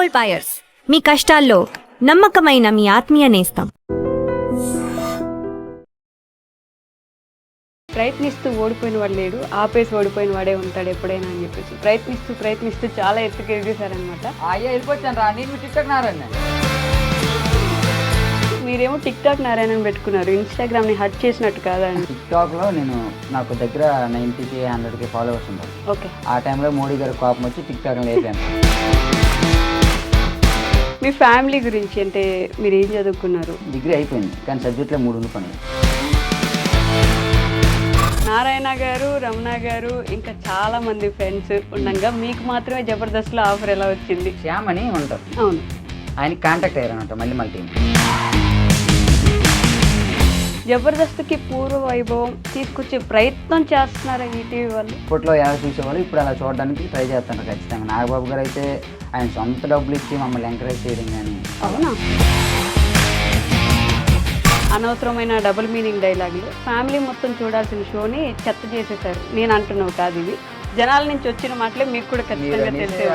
Gold buyers మీ కష్టాల్లో నమ్మకమైన మీ ఆత్మీయ నేస్తం. ప్రయత్నిస్తూ ఓడిపోయిన వాడు లేడు, ఆపేసి ఓడిపోయిన వాడే ఉంటాడు ఎప్పుడైనా అని చెప్పేసి ప్రయత్నిస్తూ చాలా ఎత్తుకు ఎదిగేశారనమాట. మీరేమో టిక్ టాక్ నారాయణ పెట్టుకున్నారు, ఇన్స్టాగ్రామ్ ని హట్ చేసినట్టు కాదండి. టిక్ టాక్ లో నాకు దగ్గర 90K 100K ఫాలోవర్స్ ఉన్నారు. ఓకే, ఆ టైంలో మోడీ గారి కోపం వచ్చి టిక్ టాక్ లేపాను. మీ ఫ్యామిలీ గురించి అంటే మీరు ఏం చదువుకున్నారు? డిగ్రీ అయిపోయింది కానీ సబ్జెక్ట్లో 3 ఉండిపోయి. నారాయణ గారు, రమణ గారు ఇంకా చాలా మంది ఫ్రెండ్స్ ఉండగా మీకు మాత్రమే జబర్దస్త్లో ఆఫర్ ఎలా వచ్చింది? శ్యామ్ అని ఉంటారు, అవును, ఆయన కాంటాక్ట్ అయ్యారనమాట. మళ్ళీ టీం జబర్దస్త్కి పూర్వ వైభవం తీసుకొచ్చే ప్రయత్నం చేస్తున్నారా ఈటీవీ వాళ్ళు? ఇప్పట్లో ఎలా చూసేవాళ్ళు ఇప్పుడు అలా చూడడానికి ట్రై చేస్తున్నారు ఖచ్చితంగా. నాగబాబు గారు అయితే ఆయన సొంత డబ్బులు ఇచ్చి మమ్మల్ని ఎంకరేజ్ చేయడం కానీ. అవునా? అనవసరమైన డబుల్ మీనింగ్ డైలాగులు, ఫ్యామిలీ మొత్తం చూడాల్సిన షోని చెత్త చేసేసారు. నేను అంటున్నావు కాదు, ఇది జనాల నుంచి వచ్చిన మాటలే, మీకు కూడా ఖచ్చితంగా తెలిసే.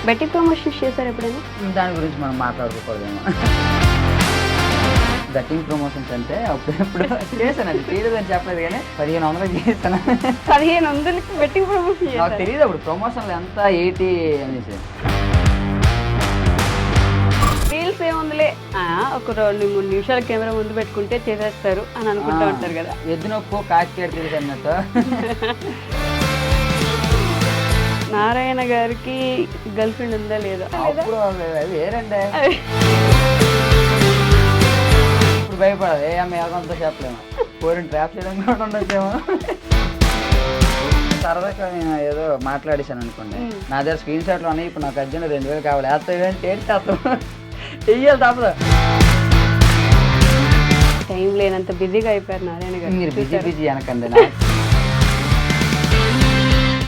బెట్టి ప్రమోషన్స్ చేశారు ఎప్పుడైనా? దాని గురించి మనం మాట్లాడుకోకూడదేమో. బెట్టింగ్ ప్రమోషన్స్ అంటే అప్పుడెప్పుడు చేశాను, అది తెలియదని చెప్పలేదు కానీ 1500 చేశాను. 1500కి బెట్టింగ్ ప్రమోషన్ నాకు తెలియదు అప్పుడు ప్రమోషన్లు ఎంత 80 అనేసి. రీల్స్ ఏముందిలే, ఒక 2-3 నిమిషాల కెమెరా ముందు పెట్టుకుంటే చేసేస్తారు అని అనుకుంటా ఉంటారు కదా. ఎద్దు నొప్పు కాకికేడు తెలుసు అన్నట్టు. నారాయణ గారికి గర్ల్ ఫ్రెండ్ ఉందా లేదా? అప్పుడు వేరండి, ఇప్పుడు భయపడదు. ఏ అమ్మ ఎవరికంతా చెప్పలేము, పోరిని ట్రాప్ చేయడం కూడా ఉండొచ్చేమో. సరదాగా నేను ఏదో మాట్లాడేశాను అనుకోండి, నా దగ్గర స్క్రీన్ షాట్లు ఉన్నాయి, ఇప్పుడు నాకు అర్జెంట్ 2000 కావాలి, వేస్తాం చెయ్యాలి తప్పదు. టైం లేనంత బిజీగా అయిపోయారు నారాయణ గారు. మీరు బిజీ అనకండి.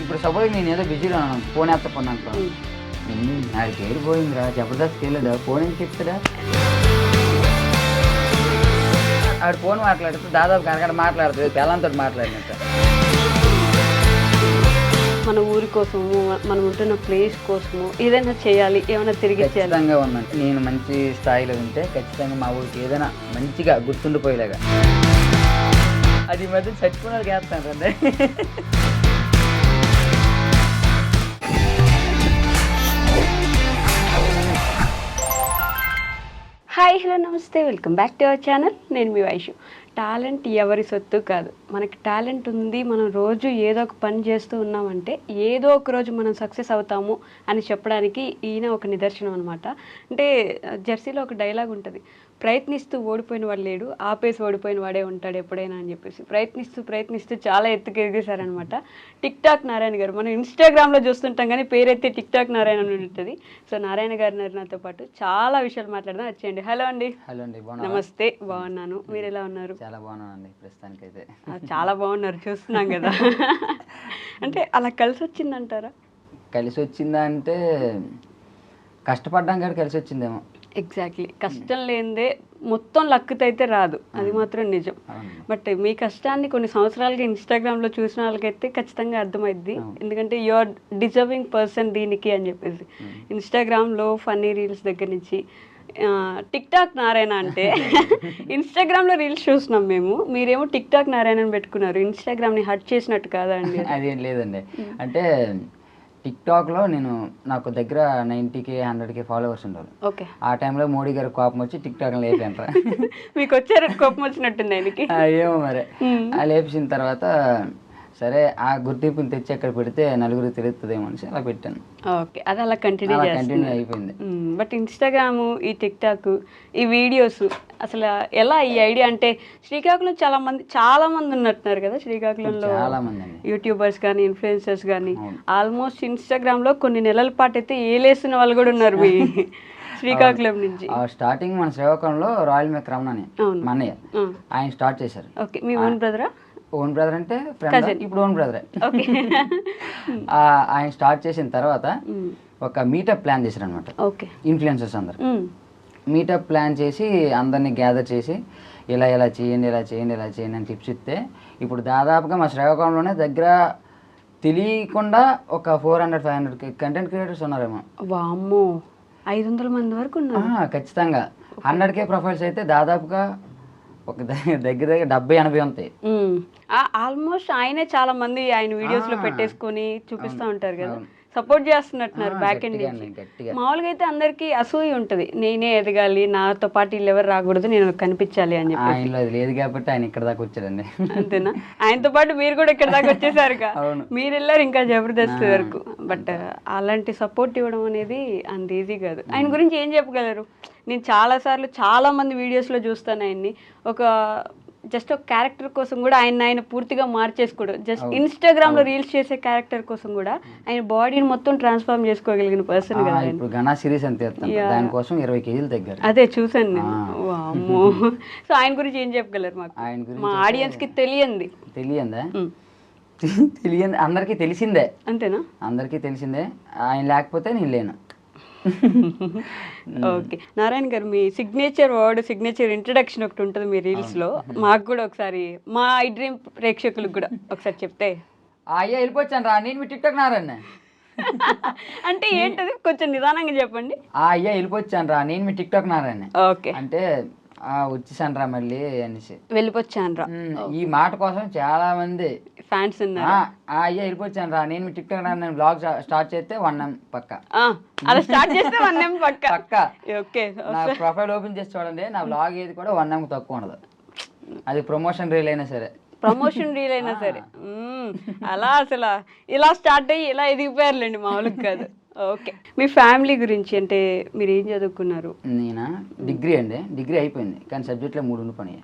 ఇప్పుడు సపోజ్ నేను ఏదో బిజీలో ఉన్నాను, ఫోన్ ఎత్తపోను అనుకో, ఆడి పేరు పోయిందిరా, జబర్దస్త్ వెళ్ళడా, ఫోన్ ఏం చెప్తారా? ఆడు ఫోన్ మాట్లాడితే దాదాపు కనకడ మాట్లాడుతుంది, పిల్లలతో మాట్లాడినట్టు. మన ఊరి కోసము, మనం ఉంటున్న ప్లేస్ కోసము ఏదైనా చేయాలి, ఏమైనా తిరిగి ఖచ్చితంగా ఉన్నాను. నేను మంచి స్థాయిలో ఉంటే ఖచ్చితంగా మా ఊరికి ఏదైనా మంచిగా గుర్తుండిపోయేలాగా. అది మధ్య చచ్చిపోయినది వేస్తాను రండి. హాయ్, హలో, నమస్తే, welcome back to our channel. నేను మీ వైషు. టాలెంట్ ఎవరి సొత్తు కాదు. మనకి టాలెంట్ ఉంది, మనం రోజు ఏదో ఒక పని చేస్తూ ఉన్నామంటే ఏదో ఒక రోజు మనం సక్సెస్ అవుతాము అని చెప్పడానికి ఈయన ఒక నిదర్శనం అనమాట. అంటే జెర్సీలో ఒక డైలాగ్ ఉంటుంది, ప్రయత్నిస్తూ ఓడిపోయిన వాడు లేడు, ఆపేసి ఓడిపోయిన వాడే ఉంటాడు ఎప్పుడైనా అని చెప్పేసి ప్రయత్నిస్తూ చాలా ఎత్తుకు ఎదిగేశారనమాట టిక్ టాక్ నారాయణ గారు. మనం ఇన్స్టాగ్రామ్లో చూస్తుంటాం కానీ పేరైతే టిక్ టాక్ నారాయణ అని ఉంటుంది. సో నారాయణ గారు నాతో పాటు చాలా విషయాలు మాట్లాడదాం, వచ్చేయండి. హలో అండి. హలో అండి, నమస్తే. బాగున్నాను, మీరు ఎలా ఉన్నారు? చాలా బాగున్నానండి ప్రస్తుతానికైతే. చాలా బాగున్నారు, చూస్తున్నాం కదా. అంటే అలా కలిసి వచ్చిందంటారా? కలిసి వచ్చిందా అంటే కష్టపడ్డాం కానీ కలిసి వచ్చిందేమో. ఎగ్జాక్ట్లీ, కష్టం లేనిదే మొత్తం లక్కుతో అయితే రాదు, అది మాత్రం నిజం. బట్ మీ కష్టాన్ని కొన్ని సంవత్సరాలుగా ఇన్స్టాగ్రామ్లో చూసిన వాళ్ళకైతే ఖచ్చితంగా అర్థమైద్ది, ఎందుకంటే యు ఆర్ డిజర్వింగ్ పర్సన్ దీనికి అని చెప్పేసి. ఇన్స్టాగ్రామ్లో ఫన్నీ రీల్స్ దగ్గర నుంచి టిక్ టాక్ నారాయణ అంటే ఇన్స్టాగ్రామ్లో రీల్స్ చూస్తున్నాం మేము, మీరేమో టిక్ టాక్ నారాయణ పెట్టుకున్నారు, ఇన్స్టాగ్రామ్ని హట్ చేసినట్టు కాదా అండి? అదేం లేదండి, అంటే టిక్ టాక్లో నాకు దగ్గర 90K 100K ఫాలోవర్స్ ఉన్నారు. ఓకే, ఆ టైంలో మోడీ గారి కోపం వచ్చి టిక్ టాక్ లేపాను. మీకు వచ్చారు కోపం వచ్చినట్టుంది ఆయనకి. ఏమో మరి, ఆ లేపిన తర్వాత సరే ఆ గుర్తింపుని తెచ్చి అక్కడ పెడితే నలుగురు తెలుస్తుందేమో అని అలా పెట్టాను. ఓకే, అది అలా కంటిన్యూ అయిపోయింది. బట్ ఇన్స్టాగ్రామ్, ఈ టిక్ టాక్, ఈ వీడియోస్ అసలు ఎలా ఈ ఐడియా? అంటే శ్రీకాకుళం చాలా మంది ఉన్నట్టున్నారు కదా శ్రీకాకుళంలో, చాలా మంది యూట్యూబర్స్ కానీ ఇన్ఫ్లుయెన్సర్స్ కానీ. ఆల్మోస్ట్ ఇన్స్టాగ్రామ్ లో కొన్ని నెలల పాటు అయితే ఏలేసిన వాళ్ళు కూడా ఉన్నారు మీ శ్రీకాకుళం నుంచి. స్టార్టింగ్ మన శ్రీకాకుళంలో రాయల్ మేక్ రమణ అని మా అన్నయ్య, ఆయన స్టార్ట్ చేశారు. ఓకే, మీ ఓన్ బ్రదరా? ఓన్ బ్రదర్ అంటే ఫ్రెండ్, ఇప్పుడు ఓన్ బ్రదరే. ఆయన స్టార్ట్ చేసిన తర్వాత ఒక మీటప్ ప్లాన్ చేశారు అనమాట. ఇన్ఫ్లుయెన్సర్స్ అందరు మీటప్ ప్లాన్ చేసి అందరినీ గ్యాదర్ చేసి ఇలా చేయండి అని టిప్స్ ఇస్తే ఇప్పుడు దాదాపుగా మా శ్రీకాకుళంలోనే దగ్గర తెలియకుండా ఒక 400-500 కంటెంట్ క్రియేటర్స్ ఉన్నారేమో. వామ్మో, 500 మంది వరకు ఉన్నారు. ఖచ్చితంగా 100K ప్రొఫైల్స్ అయితే దాదాపుగా ఒక దగ్గర 70-80 ఉంటాయి. ఆల్మోస్ట్ ఆయనే చాలా మంది ఆయన వీడియోస్ లో పెట్టేసుకొని చూపిస్తూ ఉంటారు కదా, సపోర్ట్ చేస్తున్నట్టున్నారు బ్యాక్ ఎండ్ నుంచి. మామూలుగా అయితే అందరికి అసూయ ఉంటది, నేనే ఎదగాలి, నాతో పాటు వీళ్ళు ఎవరు రాకూడదు, నేను కనిపించాలి అని చెప్పి. ఆయనలో అది లేదు కాబట్టి ఆయన ఇక్కడ దాకా వచ్చాడండి. అంతేనా? ఆయనతో పాటు మీరు కూడా ఇక్కడ దాకా వచ్చేసారు, మీరు వెళ్ళారు ఇంకా జబర్దస్త్ వరకు. బట్ అలాంటి సపోర్ట్ ఇవ్వడం అనేది అంత ఈజీ కాదు. ఆయన గురించి ఏం చెప్పగలరు? నేను చాలా మంది వీడియోస్లో చూస్తాను ఆయన్ని. జస్ట్ ఒక క్యారెక్టర్ కోసం కూడా ఆయన పూర్తిగా మార్చేసుకోవడం, జస్ట్ ఇన్స్టాగ్రామ్ లో రీల్స్ చేసే క్యారెక్టర్ కోసం కూడా ఆయన బాడీని మొత్తం ట్రాన్స్ఫార్మ్ చేసుకోగలిగిన పర్సన్ కదా. ఇప్పుడు గనా సిరీస్ అంతే, దానికోసం 20 కేజీలు తగ్గారు. అదే చూసాను నేను. వామ్మో. సో ఆయన గురించి ఏం చెప్పగలరు మాకు? ఆయన గురించి మా ఆడియన్స్ కి తెలియందా? తెలియంది అందరికీ తెలిసిందే. అంతేనా? అందరికీ తెలిసిందే. ఆయన లేకపోతే నేను లేను. ఓకే నారాయణ గారు, మీ సిగ్నేచర్ వర్డ్, సిగ్నేచర్ ఇంట్రడక్షన్ ఒకటి ఉంటుంది మీ రీల్స్ లో, మాకు కూడా ఒకసారి, మా ఐ డ్రీమ్ ప్రేక్షకులకు కూడా ఒకసారి చెప్తే. అయ్యా వెళ్ళిపోవచ్చాను రా, నేను మీ టిక్టాక్ నారాయణ. అంటే ఏంటది, కొంచెం నిదానంగా చెప్పండి. అయ్యా వెళ్ళిపోవచ్చాను రా, నేను మీ టిక్టాక్ నారాయణ. ఓకే అంటే వచ్చేసాను రా మళ్ళీ అనేసి, వెళ్ళిపోచ్చాను రా. ఈ మాట కోసం చాలా మంది ఫ్యాన్స్ ఉన్నారు. అయ్యా వెళ్ళిపోవచ్చాను రా, నేను మీ టిక్టాక్ నారాయణ బ్లాగ్ స్టార్ట్ చేస్తే 1M పక్క. అలా స్టార్ట్ చేస్తే 1M పక్క. ఓకే, నా ప్రొఫైల్ ఓపెన్ చేసి చూడండి, నా బ్లాగ్ ఏది కూడా 1M తక్కువ ఉండదు. అది ప్రమోషన్ రీల్ అయినా సరే, అలా అసలు ఇలా స్టార్ట్ అయ్యి ఇలా ఎదిగిపోయారులేండి, మామూలుగా కాదు. ఓకే, మీ ఫ్యామిలీ గురించి, అంటే మీరు ఏం చదువుకున్నారు? నేనా డిగ్రీ అండి, డిగ్రీ అయిపోయింది కానీ సబ్జెక్ట్లో 3 ఉండిపోయినాయి.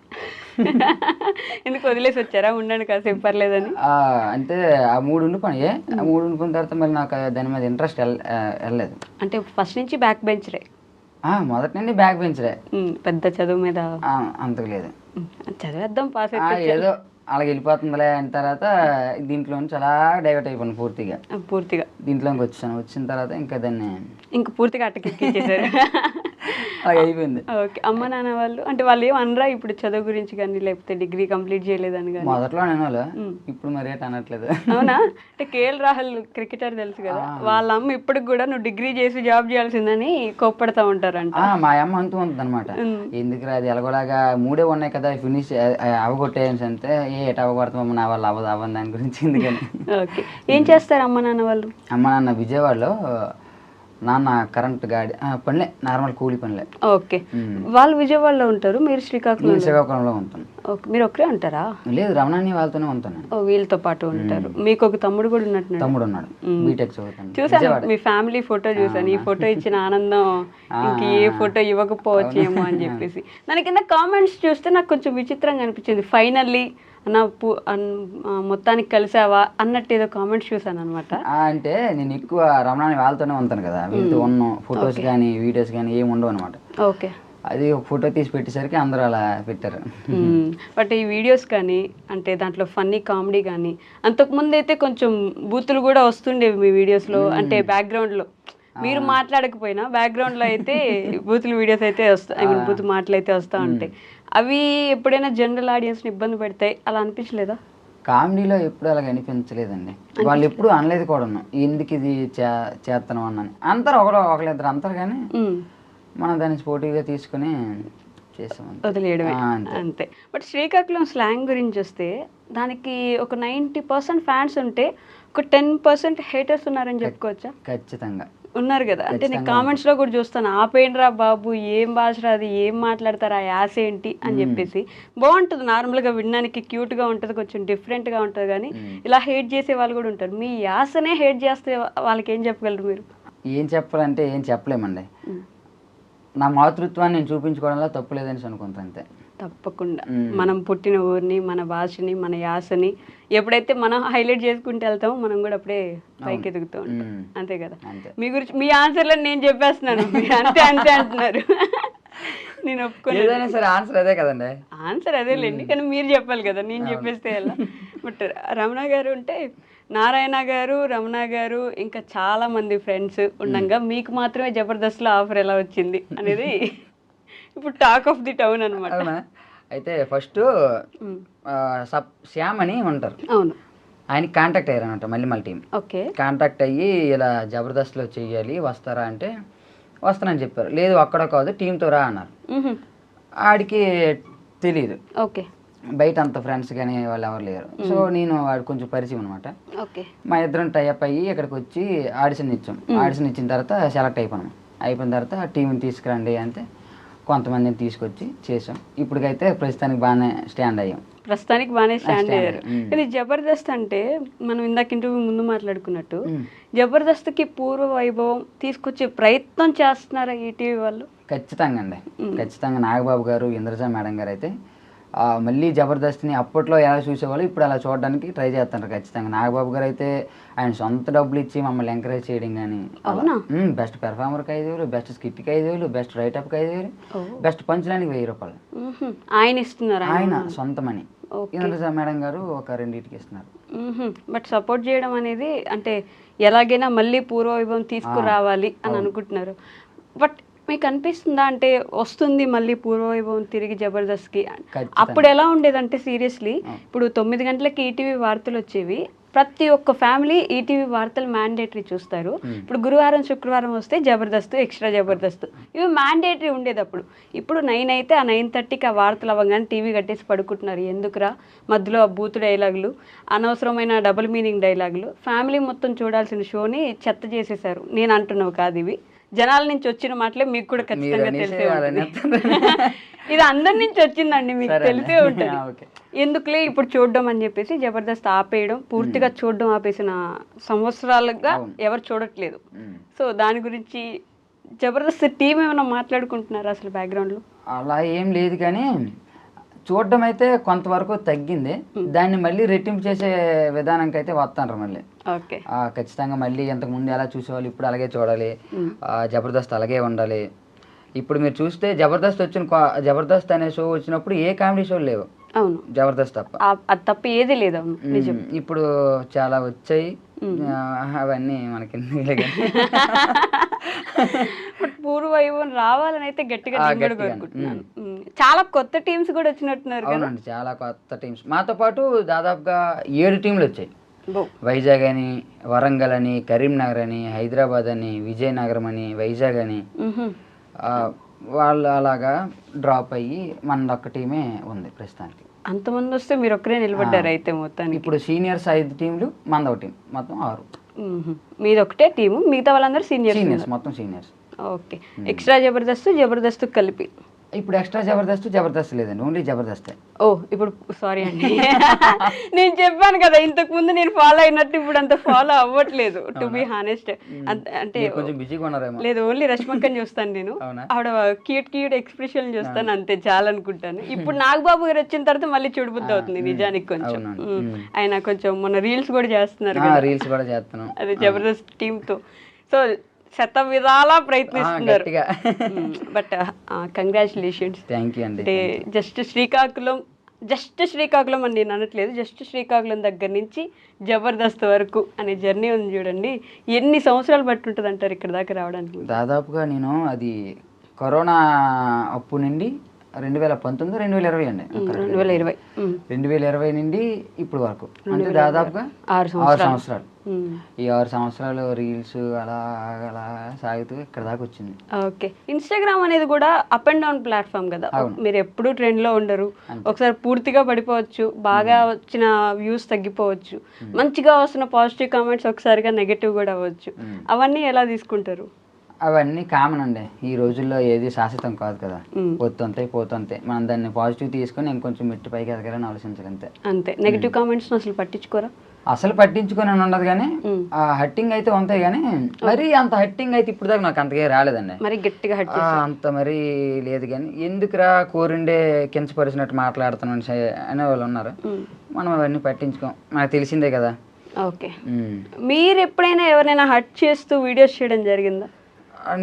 ఎందుకు వదిలేసి వచ్చారా? ఉండండి కాసేపు పర్లేదని. అంటే ఆ 3 ఉండిపోయినాయి. ఆ 3 ఉండిపోయిన తర్వాత మళ్ళీ నాకు దాని మీద ఇంట్రెస్ట్ వెళ్ళలేదు. అంటే ఫస్ట్ నుంచి బ్యాక్ బెంచరే? మొదటి నుండి బ్యాక్ బెంచరే. పెద్ద చదువు మీద అంతకు లేదు. చదివేద్దాం, పాస్ ఏదో అలాగ వెళ్ళిపోతుందిలే అయిన తర్వాత దీంట్లో నుంచి అలా డైవర్ట్ అయిపోయాను పూర్తిగా దీంట్లోకి వచ్చిన తర్వాత ఇంకా దాన్ని పూర్తిగా అట్టకెక్కించేసారు. అయిపోయింది. ఓకే, అమ్మ నాన్న వాళ్ళు అంటే వాళ్ళు ఏం అనరా ఇప్పుడు చదువు గురించి కానీ, లేకపోతే డిగ్రీ కంప్లీట్ చేయలేదని కానీ? మొదట్లో అనేవాళ్ళు, ఇప్పుడు మరి రేట్ అనట్లేదు. అవునా? అంటే కేఎల్ రాహుల్ క్రికెటర్ తెలుసు కదా, వాళ్ళ అమ్మ ఇప్పటికి కూడా నువ్వు డిగ్రీ చేసి జాబ్ చేయాల్సిందని కోప్పడతా ఉంటారంట. మా అమ్మ అంటూ ఉంటుంది అనమాట, ఎందుకు అది ఎలాగోలాగా 3 ఉన్నాయి కదా ఫినిష్ అవగొట్టేయన్స్ అంటే ఏట అవగొడతామమ్మ, నా వాళ్ళు అవ్వదు దాని గురించి ఎందుకని. ఓకే, ఏం చేస్తారు అమ్మ నాన్న వాళ్ళు? అమ్మ నాన్న విజయవాడలో, నాన్న కరెంట్ గాడి పనులే, నార్మల్ కూలి పనులే. ఓకే, వాళ్ళు విజయవాడలో ఉంటారు, మీరు శ్రీకాకుళంలో ఉంటాను. ఓకే, మీరు ఒక్కరే ఉంటారా? లేదు, రమణాన్ని వాళ్ళతోనే ఉంటాను. వీళ్ళతో పాటు ఉంటారు. మీకు ఒక తమ్ముడు కూడా ఉన్నట్టు? తమ్ముడు ఉన్నాడు, బీటెక్ చదువుతాను. చూసాను మీ ఫ్యామిలీ ఫోటో చూసాను, ఈ ఫోటో ఇచ్చిన ఆనందం ఇంక ఏ ఫోటో ఇవ్వకపోవచ్చేమో అని చెప్పేసి. దాని కింద కామెంట్స్ చూస్తే నాకు కొంచెం విచిత్రంగా అనిపించింది. ఫైనల్లీ మొత్తానికి కలిసావా అన్నట్టు ఏదో కామెంట్స్ చూసాను అనమాట. అంటే నేను ఎక్కువ రమణాన్ని వాళ్ళతోనే ఉంటాను కదా, వీళ్ళతో ఉన్న ఫొటోస్ కానీ వీడియోస్ కానీ ఏమి ఉండవు అనమాట. ఓకే, అది ఒక ఫోటో తీసి పెట్టేసరికి అందరూ అలా పెట్టారు. బట్ ఈ వీడియోస్ కానీ, అంటే దాంట్లో ఫన్నీ కామెడీ కానీ, అంతకుముందు అయితే కొంచెం బూతులు కూడా వస్తుండేవి మీ వీడియోస్లో, అంటే బ్యాక్గ్రౌండ్లో మీరు మాట్లాడకపోయినా బ్యాక్గ్రౌండ్లో అయితే బూతులు వీడియోస్ అయితే వస్తాయి, బూతు మాటలు అయితే వస్తూ ఉంటాయి. అవి ఎప్పుడైనా జనరల్ ఆడియన్స్ని ఇబ్బంది పెడతాయి, అలా అనిపించలేదా? కామెడీలో ఎప్పుడు అలాగ అనిపించలేదండి, వాళ్ళు ఎప్పుడు అనలేదు కూడా, ఎందుకు ఇది చేస్తాను అన్నాను. అంటారు ఒకళ్ళిద్దరు అంటారు కానీ మనం దాన్ని స్పోర్టివ్గా తీసుకుని చేసాం, వదిలేయడమే అంతే. బట్ శ్రీకాకుళం స్లాంగ్ గురించి వస్తే దానికి ఒక 90% ఫ్యాన్స్ ఉంటే ఒక 10% హేటర్స్ ఉన్నారని చెప్పుకోవచ్చా? ఖచ్చితంగా ఉన్నారు కదా. అంటే నేను కామెంట్స్ లో కూడా చూస్తాను, ఆపేయండిరా బాబు, ఏం భాష అది, ఏం మాట్లాడతారు, ఆ యాస ఏంటి అని చెప్పేసి. బాగుంటుంది, నార్మల్ గా వినడానికి క్యూట్ గా ఉంటుంది, కొంచెం డిఫరెంట్ గా ఉంటుంది. కానీ ఇలా హేట్ చేసే వాళ్ళు కూడా ఉంటారు. మీ యాసనే హేట్ చేస్తే వాళ్ళకి ఏం చెప్పగలరు మీరు? ఏం చెప్పాలంటే ఏం చెప్పలేమండి. నా మాతృత్వాన్ని నేను చూపించుకోవడంలో తప్పు లేదని అనుకుంటా, అంతే. తప్పకుండా మనం పుట్టిన ఊరిని, మన భాషని, మన యాసని ఎప్పుడైతే మనం హైలైట్ చేసుకుంటూ వెళ్తామో మనం కూడా అప్పుడే పైకి ఎదుగుతూ ఉంటాం, అంతే కదా. మీ గురించి మీ ఆన్సర్లను నేను చెప్పేస్తున్నాను, అంతే అంతే అంటున్నారు. నేను ఒప్పుకోలేదు. సరే ఆన్సర్ అదే కదండి. ఆన్సర్ అదేలేండి, కానీ మీరు చెప్పాలి కదా, నేను చెప్పేస్తే ఎలా. బట్ రమణ గారు ఉంటే, నారాయణ గారు, రమణ గారు, ఇంకా చాలా మంది ఫ్రెండ్స్ ఉండగా మీకు మాత్రమే జబర్దస్త్లో ఆఫర్ ఎలా వచ్చింది అనేది ఇప్పుడు టాక్ ఆఫ్ ది టౌన్ అనమాట. అయితే ఫస్ట్ శ్యామ్ అని ఉంటారు, అవును, ఆయనకి కాంటాక్ట్ అయ్యారు అనమాట మళ్ళీ టీం. ఓకే. కాంటాక్ట్ అయ్యి ఇలా జబర్దస్త్లో చెయ్యాలి వస్తారా అంటే వస్తానని చెప్పారు. లేదు అక్కడ కాదు టీంతో రా అన్నారు. ఆడికి తెలియదు, ఓకే, బయట అంత ఫ్రెండ్స్ కానీ వాళ్ళు ఎవరు లేరు. సో నేను వాడు కొంచెం పరిచయం అనమాట. ఓకే. మా ఇద్దరం టైఅప్ అయ్యి ఇక్కడికి వచ్చి ఆడిషన్ ఇచ్చాం. ఆడిషన్ ఇచ్చిన తర్వాత సెలెక్ట్ అయిపోయిన తర్వాత టీంని తీసుకురండి అంటే కొంతమందిని తీసుకొచ్చి చేసాం. ఇప్పటికైతే ప్రస్తుతానికి బాగానే స్టాండ్ అయ్యాం. ప్రస్తుతానికి బాగానే స్టాండ్ అయ్యారు. కానీ జబర్దస్త్ అంటే మనం ఇందాక ఇంటర్వ్యూ ముందు మాట్లాడుకున్నట్టు జబర్దస్త్కి పూర్వ వైభవం తీసుకొచ్చే ప్రయత్నం చేస్తున్నారా ఈటీవీ వాళ్ళు? ఖచ్చితంగా అండి, ఖచ్చితంగా. నాగబాబు గారు, ఇంద్రజ మేడం గారు అయితే మళ్ళీ జబర్దస్త్ని అప్పట్లో ఎలా చూసేవాళ్ళు ఇప్పుడు అలా చూడడానికి ట్రై చేస్తున్నారు ఖచ్చితంగా. నాగబాబు గారు అయితే ఆయన సొంత డబ్బులు ఇచ్చి మమ్మల్ని ఎంకరేజ్ చేయడం కానీ, బెస్ట్ పెర్ఫార్మర్కి 5,000, బెస్ట్ స్కిట్కి 5,000, బెస్ట్ రైటప్కి 5,000, బెస్ట్ పంచడానికి 1,000 రూపాయలు ఆయన ఇస్తున్నారు. ఆయన సొంతమని. ఇంద్రజ మేడం గారు ఒక 2 ఇస్తున్నారు. బట్ సపోర్ట్ చేయడం అనేది అంటే ఎలాగైనా మళ్ళీ పూర్వ వైభవం తీసుకురావాలి అని అనుకుంటున్నారు. బట్ మీకు అనిపిస్తుందా అంటే వస్తుంది మళ్ళీ పూర్వవైభవం తిరిగి జబర్దస్త్కి? అప్పుడు ఎలా ఉండేదంటే సీరియస్లీ ఇప్పుడు 9 గంటలకి ఈటీవీ వార్తలు వచ్చేవి. ప్రతి ఒక్క ఫ్యామిలీ ఈటీవీ వార్తలు మ్యాండేటరీ చూస్తారు. ఇప్పుడు గురువారం శుక్రవారం వస్తే జబర్దస్త్, ఎక్స్ట్రా జబర్దస్త్ ఇవి మ్యాండేటరీ ఉండేది అప్పుడు. ఇప్పుడు 9 అయితే ఆ 9:30కి ఆ వార్తలు అవ్వగానే టీవీ కట్టేసి పడుకుంటున్నారు. ఎందుకురా మధ్యలో ఆ బూత్ డైలాగులు, అనవసరమైన డబుల్ మీనింగ్ డైలాగులు, ఫ్యామిలీ మొత్తం చూడాల్సిన షోని చెత్త చేసేసారు. నేను అంటున్నావు కాదు, ఇవి జనాల నుంచి వచ్చిన మాటలే, మీకు కూడా ఖచ్చితంగా తెలిసే ఉంటుంది. ఇది అందరి నుంచి వచ్చిందండి, మీకు తెలిసే ఉంటుంది. ఎందుకులే ఇప్పుడు చూడడం అని చెప్పేసి జబర్దస్త్ ఆపేయడం, పూర్తిగా చూడడం ఆపేసిన సంవత్సరాలుగా ఎవరు చూడట్లేదు. సో దాని గురించి జబర్దస్త్ టీం ఏమైనా మాట్లాడుకుంటున్నారా అసలు బ్యాక్గ్రౌండ్లో? అలా ఏం లేదు, కానీ చూడడం అయితే కొంతవరకు తగ్గింది. దాన్ని మళ్ళీ రెట్టింపు చేసే విధానంకి అయితే వస్తాను మళ్ళీ. ఖచ్చితంగా మళ్ళీ ఇంతకు ముందు ఎలా చూసేవాళ్ళు ఇప్పుడు అలాగే చూడాలి, జబర్దస్త్ అలాగే ఉండాలి. ఇప్పుడు మీరు చూస్తే జబర్దస్త్ అనే షో వచ్చినప్పుడు ఏ కామెడీ షోలు లేవు. అవును, జబర్దస్త్ తప్ప అది తప్ప ఏది లేదు. ఇప్పుడు చాలా వచ్చాయి, అవన్నీ మనకి పూర్వ వైభవం రావాలని అయితే గట్టిగా కోరుకుంటున్నాను. చాలా కొత్త టీమ్స్ కూడా వచ్చినట్టున్నారు. అవునండి, చాలా కొత్త టీమ్స్. మాతో పాటు దాదాపుగా 7 టీంలు వచ్చాయి. వైజాగ్ అని, వరంగల్ అని, కరీంనగర్ అని, హైదరాబాద్ అని, విజయనగరం అని, వైజాగ్ అని వాళ్ళు అలాగా డ్రాప్ అయ్యి మనదొక్క టీమే ఉంది ప్రస్తుతానికి. అంతమంది వస్తే మీరు ఒక్కరే నిలబడ్డారు అయితే మొత్తానికి. ఇప్పుడు సీనియర్స్ 5 టీంలు, మనదొక టీం, మొత్తం 6. మీది ఒకటే టీము, మిగతా వాళ్ళందరూ సీనియర్స్, మొత్తం సీనియర్స్. ఓకే. ఎక్స్ట్రా జబర్దస్త్ కలిపి ఇప్పుడు ఎక్స్ట్రా జబర్దస్త్ లేదండి, ఓన్లీ జబర్దస్తే. ఓ ఇప్పుడు సారీ అండి, నేను చెప్పాను కదా ఇంతకు ముందు నేను ఫాలో అయినట్టు ఇప్పుడు అంత ఫాలో అవ్వట్లేదు టు బి హానెస్ట్. అంటే కొంచెం బిజీగా ఉన్నారేమో. లేదు, ఓన్లీ రష్మక్కని చూస్తాను నేను, ఆవిడ క్యూట్ ఎక్స్ప్రెషన్ చూస్తాను అంతే, చాలనుకుంటాను. ఇప్పుడు నాగబాబు గారు వచ్చిన తర్వాత మళ్ళీ చూడబుద్ధి అవుతుంది నిజానికి. కొంచెం ఆయన కొంచెం మొన్న రీల్స్ కూడా చేస్తున్నారు, అదే జబర్దస్త్ టీమ్ తో. సో శత విధాలా ప్రయత్నిస్తున్నారు. But congratulations. అంటే జస్ట్ శ్రీకాకుళం అని నేను అనట్లేదు, జస్ట్ శ్రీకాకుళం దగ్గర నుంచి జబర్దస్త్ వరకు అనే జర్నీ ఉంది చూడండి. ఎన్ని సంవత్సరాలు బట్టి ఉంటుంది అంటారు ఇక్కడ దాకా రావడానికి? దాదాపుగా నేను అది కరోనా అప్పు నుండి 2019, 2020 అండి. 2020 నుండి ఇప్పుడు వరకు అంటే దాదాపుగా 6 సంవత్సరాలు. ఈ 6 సంవత్సరాలు రీల్స్ అలా అలా సాగుతూ ఇక్కడ దాకా వచ్చింది. ఓకే. ఇన్స్టాగ్రామ్ అనేది కూడా అప్ అండ్ డౌన్ ప్లాట్ఫామ్ కదా, మీరు ఎప్పుడు ట్రెండ్ లో ఉండరు. ఒకసారి పూర్తిగా పడిపోవచ్చు, బాగా వచ్చిన వ్యూస్ తగ్గిపోవచ్చు, మంచిగా వస్తున్న పాజిటివ్ కామెంట్స్ ఒకసారిగా నెగటివ్ కూడా అవ్వచ్చు. అవన్నీ ఎలా తీసుకుంటారు? అవన్నీ కామన్ అండి, ఈ రోజుల్లో ఏది శాశ్వతం కాదు కదా, పోతుంటాయి. మనం దాన్ని పాజిటివ్ తీసుకొని ఇంకొంచెం మెట్టు పైకి ఎదగాలని ఆలోచించాలి అంతే. నెగటివ్ కామెంట్స్ అసలు పట్టించుకోరా? అసలు పట్టించుకొని ఉండదు, కానీ హట్టింగ్ అయితే ఉంటాయి, కానీ మరి అంత హట్టింగ్ అయితే ఇప్పుడు దాకా నాకు అంతగా రాలేదండి. మరి గట్టిగా అంత మరి లేదు, కానీ ఎందుకురా కోరిండే కించపరిచినట్టు మాట్లాడుతున్నాను అనే వాళ్ళు ఉన్నారు. మనం అవన్నీ పట్టించుకోం, మనకు తెలిసిందే కదా. ఓకే. మీరు ఎప్పుడైనా ఎవరైనా హట్ చేస్తూ వీడియోస్ చేయడం జరిగిందా?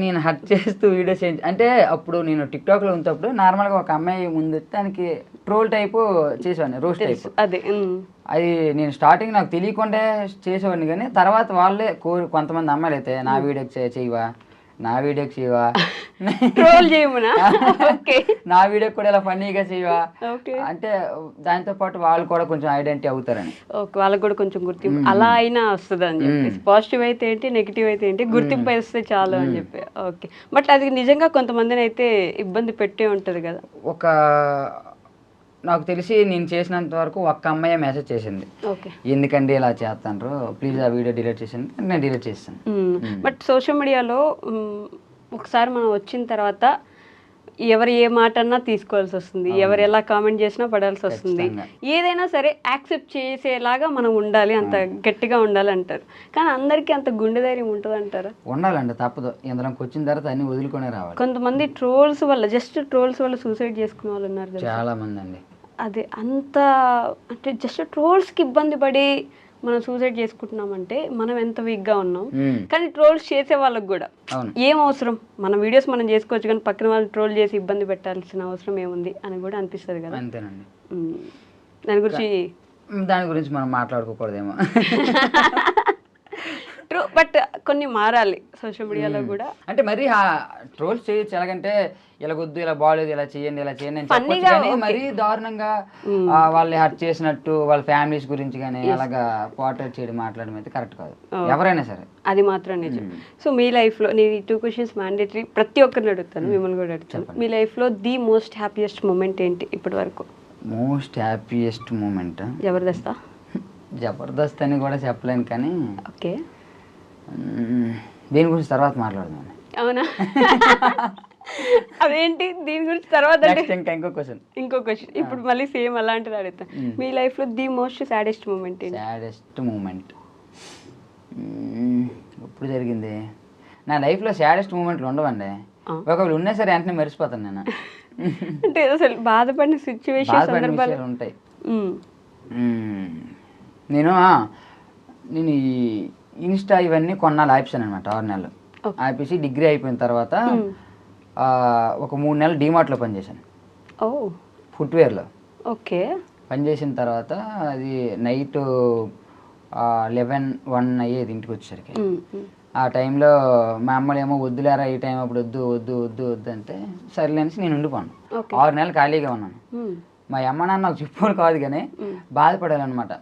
నేను హట్ చేస్తూ వీడియోస్ అంటే అప్పుడు నేను టిక్టాక్లో ఉన్నప్పుడు నార్మల్గా ఒక అమ్మాయి ముందు దానికి ట్రోల్ టైపు చేసేవాడిని, రోస్ట్ టైపు. అది నేను స్టార్టింగ్ నాకు తెలియకుండా చేసేవాడిని, కానీ తర్వాత వాళ్ళే కొంతమంది అమ్మాయిలు అయితే నా వీడియోకి చేయవా, నా వీడియోకి చేయవా, ట్రోల్ చేయమనా? ఓకే, నా వీడియోకి కూడా ఇలా ఫన్నీగా చేయవా ఓకే. అంటే దాంతో పాటు వాళ్ళు కూడా కొంచెం ఐడెంటిటీ అవుతారని. ఓకే, వాళ్ళకి కూడా కొంచెం గుర్తింపు అలా అయినా వస్తుంది అని చెప్పేసి. పాజిటివ్ అయితే ఏంటి, నెగిటివ్ అయితే ఏంటి, గుర్తింపు వస్తే చాలు అని చెప్పి. ఓకే, బట్ అది నిజంగా కొంతమందిని అయితే ఇబ్బంది పెట్టే ఉంటుంది కదా. ఒక నాకు తెలిసి నేను చేసినంత వరకు ఒక్క అమ్మాయి మెసేజ్ చేసింది, ఓకే, ఎందుకండి ఇలా చేస్తాను, ప్లీజ్ ఆ వీడియో డిలీట్ చేసింది. నేను డిలీట్ చేస్తాను. బట్ సోషల్ మీడియాలో ఒకసారి మనం వచ్చిన తర్వాత ఎవరు ఏ మాట అన్నా తీసుకోవాల్సి వస్తుంది, ఎవరు ఎలా కామెంట్ చేసినా పడాల్సి వస్తుంది. ఏదైనా సరే యాక్సెప్ట్ చేసేలాగా మనం ఉండాలి, అంత గట్టిగా ఉండాలి అంటారు. కానీ అందరికీ అంత గుండె ధైర్యం ఉంటుంది అంటారా? ఉండాలండి, తప్పదు. ఇందులోకి వచ్చిన తర్వాత అన్ని వదులుకొనే రావాలి. కొంతమంది ట్రోల్స్ వల్ల, జస్ట్ ట్రోల్స్ వల్ల సూసైడ్ చేసుకునే వాళ్ళు ఉన్నారు కదా. చాలా మంది అండి. అదే అంత అంటే జస్ట్ ట్రోల్స్కి ఇబ్బంది పడి మనం సూసైడ్ చేసుకుంటున్నామంటే మనం ఎంత వీక్గా ఉన్నాం. కానీ ట్రోల్స్ చేసే వాళ్ళకి కూడా ఏం అవసరం, మన వీడియోస్ మనం చేసుకోవచ్చు, కానీ పక్కన వాళ్ళు ట్రోల్ చేసి ఇబ్బంది పెట్టాల్సిన అవసరం ఏముంది అని కూడా అనిపిస్తుంది కదా. అంతేనండి. దాని గురించి మనం మాట్లాడుకోకూడదేమో. ట్రూ, బట్ కొన్ని మారాలి సోషల్ మీడియాలో కూడా. అంటే మరి ట్రోల్స్ చేయొచ్చు, ఎలాగంటే ఇలాగొద్దు, ఇలా బాగలేదు, ఇలా చేయండి, ఇలా చేయండి అని చెప్పొచ్చు. కానీ మరీ దారుణంగా వాళ్ళని హర్ట్ చేసినట్టు వాళ్ళ ఫ్యామిలీస్ గురించి కానీ అలాగా పోర్ట్రేట్ చేయడం, మాట్లాడడం అయితే కరెక్ట్ కాదు, ఎవరైనా సరే. అది మాత్రం నిజం. సో మీ లైఫ్లో నేను ఈ 2 క్వశ్చన్స్ మ్యాండేటరీ ప్రతి ఒక్కరిని అడుగుతాను, మిమ్మల్ని కూడా అడుగుతాను. మీ లైఫ్లో ది మోస్ట్ హ్యాపీయెస్ట్ మూమెంట్ ఏంటి ఇప్పటి వరకు? Most happiest moment Jabardasth. Jabardasth అని కూడా చెప్పలేను, కానీ ఓకే, దీని గురించి తర్వాత మాట్లాడదాం. అవునా? అదేంటి దీని గురించి తర్వాత? ఇంకో క్వశ్చన్. ఇప్పుడు మళ్ళీ సేమ్ అలాంటిది అడుగుతాను. మీ లైఫ్లో ది మోస్ట్ సాడెస్ట్ మూమెంట్ ఏంటి? సాడెస్ట్ మూమెంట్ ఎప్పుడు జరిగింది? నా లైఫ్లో సాడెస్ట్ మూమెంట్లు ఉండవండి. ఒకవేళ ఉన్నా సరే వెంటనే మర్చిపోతాను నేను. అంటే అసలు బాధపడిన సిచ్యువేషన్ ఉంటాయి. నేను ఈ ఇన్స్టా ఇవన్నీ కొన్నాళ్ళు ఆపేసాను అనమాట. 6 నెలలు ఆపేసి డిగ్రీ అయిపోయిన తర్వాత ఒక 3 నెలలు డిమార్ట్లో పనిచేశాను, ఫుట్వేర్లో. ఓకే, పనిచేసిన తర్వాత అది నైట్ 11-1 అయ్యేది ఇంటికి వచ్చేసరికి. ఆ టైంలో మా అమ్మలు ఏమో వద్దులేరా ఈ టైం అప్పుడు వద్దు వద్దు వద్దు వద్దు అంటే సర్లేనేసి నేను ఉండిపోను. 6 నెలలు ఖాళీగా ఉన్నాను. మా అమ్మ నాన్న నాకు చెప్పుకోవాలి కాదు, కానీ బాధపడాలన్నమాట.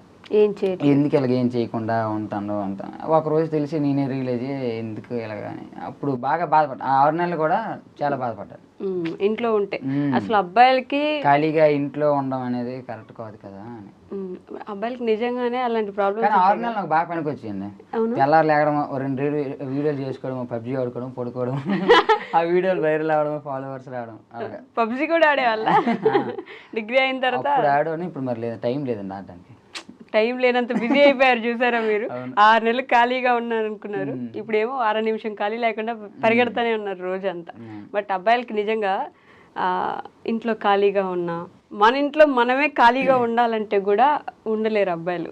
ఎందుకు ఇలాగ ఏం చేయకుండా ఉంటాను అంటాను. ఒకరోజు తెలిసి నేనే రియలైజ్ ఎందుకు ఇలాగని అప్పుడు బాగా బాధపడ్డా. 6 నెలలు కూడా చాలా బాధపడ్డాను. ఇంట్లో ఉంటే అసలు అబ్బాయిలకి ఖాళీగా ఇంట్లో ఉండడం అనేది కరెక్ట్ కాదు కదా అని. అబ్బాయిలకి నిజంగానే అలాంటి ప్రాబ్లమ్. 6 నెలలు నాకు బాగా పనికి వచ్చింది. తెల్లారు లేకడం, 2 వీడియోలు చేసుకోవడం, పబ్జీ ఆడుకోవడం, పడుకోవడం, ఆ వీడియోలు వైరల్ అవడం, ఫాలోవర్స్ రావడం. అలాగా పబ్జీ కూడా ఆడేవాళ్ళ? డిగ్రీ అయిన తర్వాత ఆడని. ఇప్పుడు మరి లేదు, టైం లేదండి ఆడడానికి. టైం లేనంత బిజీ అయిపోయారు చూసారా మీరు. 6 నెలలు ఖాళీగా ఉన్నారు అనుకున్నారు, ఇప్పుడేమో 1/2 నిమిషం ఖాళీ లేకుండా పరిగెడతానే ఉన్నారు రోజంతా. బట్ అబ్బాయిలకి నిజంగా ఇంట్లో ఖాళీగా ఉన్నా, మన ఇంట్లో మనమే ఖాళీగా ఉండాలంటే కూడా ఉండలేరు అబ్బాయిలు.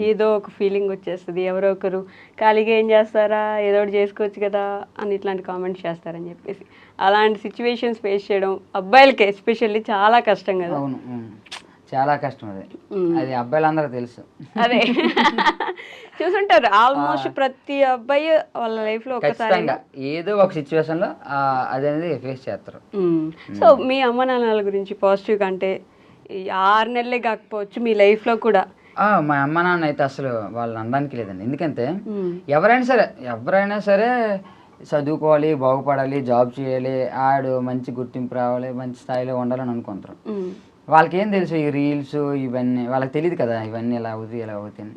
ఏదో ఒక ఫీలింగ్ వచ్చేస్తుంది, ఎవరో ఒకరు ఖాళీగా ఏం చేస్తారా, ఏదో ఒకటి చేసుకోవచ్చు కదా అని ఇట్లాంటి కామెంట్స్ చేస్తారని చెప్పేసి. అలాంటి సిచ్యువేషన్స్ ఫేస్ చేయడం అబ్బాయిలకి ఎస్పెషల్లీ చాలా కష్టం కదా. చాలా కష్టం. అది అబ్బాయిలందరూ తెలుసు. అదే చూసుంటారు ఆల్మోస్ట్ ప్రతి అబ్బాయి వాళ్ళ లైఫ్ లో ఒకసారి ఏదో ఒక సిచ్యువేషన్ లో అదనేది ఫేస్ చేస్తారు. సో మీ అమ్మ నాన్నల గురించి పాజిటివ్ గా, అంటే 6 నెలలే కాకపోవచ్చు మీ లైఫ్ లో కూడా. మా అమ్మ నాన్న అయితే అసలు వాళ్ళని అనడానికి లేదండి. ఎందుకంటే ఎవరైనా సరే చదువుకోవాలి, బాగుపడాలి, జాబ్ చేయాలి, ఆడు మంచి గుర్తింపు రావాలి, మంచి స్థాయిలో ఉండాలని అనుకుంటారు. వాళ్ళకి ఏం తెలుసు ఈ రీల్స్ ఇవన్నీ, వాళ్ళకి తెలియదు కదా ఇవన్నీ ఎలా అవుతాయి ఎలా అవుతాయి.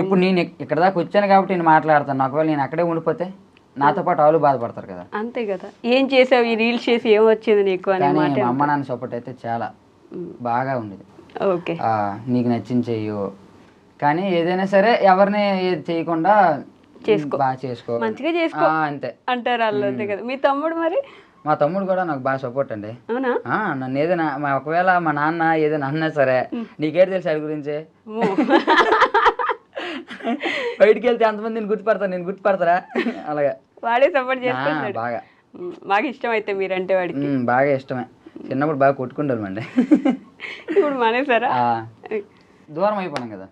ఇప్పుడు నేను ఇక్కడ దాకా వచ్చాను కాబట్టి నేను మాట్లాడతాను. ఒకవేళ నేను అక్కడే ఉండిపోతే నాతో పాటు వాళ్ళు బాధపడతారు కదా. అంతే కదా, ఏం చేసావు ఈ రీల్స్ చేసి ఏం వచ్చింది నీకు అని. మా అమ్మ నాన్న సపోర్ట్ అయితే చాలా బాగా ఉండేది. ఓకే, నీకు నచ్చింది చెయ్యు, కానీ ఏదైనా సరే ఎవరిని చేయకుండా బాగా చేసుకో, మంచిగా చేసుకో అంతే అంటారు వాళ్ళు. అంతే కదా. మీ తమ్ముడు మరి? మా తమ్ముడు కూడా నాకు బాగా సపోర్ట్ అండి. అవునా? నన్ను ఏదైనా ఒకవేళ మా నాన్న ఏదైనా అన్నా సరే, నీకేం తెలుసు వాడి గురించి, బయటికి వెళ్తే అంతమంది నేను గుర్తుపడతారా అలాగా వాడే సపోర్ట్ చేస్తాడు బాగా. బాగా ఇష్టం అయితే మీరంటే వాడికి? బాగా ఇష్టమే. చిన్నప్పుడు బాగా కొట్టుకుంటామండి. ఇప్పుడు మానేసారా? దూరం అయిపోయాం కదా.